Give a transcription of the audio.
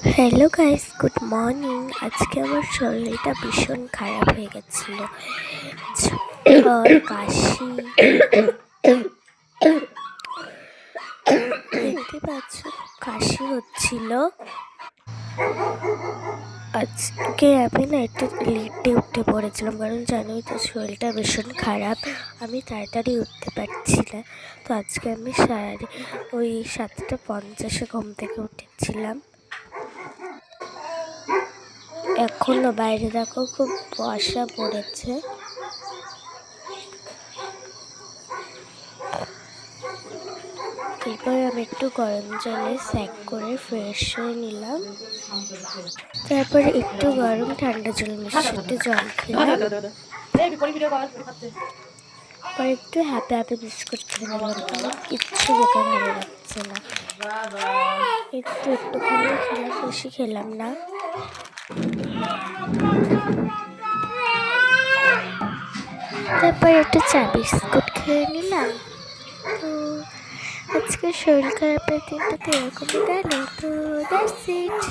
Hello guys, good morning. আজকে আমার শরীরটা ভীষণ খারাপ হয়ে গেছিল। জ্বর, কাশি, দেখতে পাচ্ছ কাশি হচ্ছিল। আজকে আমি না একটু লেটে উঠে পড়েছিলাম, কারণ জানোই তো শরীরটা ভীষণ খারাপ, আমি তাড়াতাড়ি উঠতে পারছি না। তো আজকে আমি ওই 7:50 ঘুম থেকে উঠেছিলাম। এখনো বাইরে দেখো খুব কুয়াশা পড়েছে। এরপর আমি একটু গরম জলে স্যাক করে ফ্রেশ হয়ে নিলাম। তারপর একটু গরম ঠান্ডা জল মিশিয়ে জল খেলাম। পরে একটু হ্যাপি হ্যাপি বিস্কুট খেয়ে নিলাম। আমার কিচ্ছু খেতে ভালো লাগছে না, একটুখানি খেলাম, বেশি খেলাম না। তারপর একটু চা বিস্কুট খেয়ে নিলাম। তো আজকে শরীর খারাপের দিনটা তো এরকমই গেল। তো দ্যাটস ইট।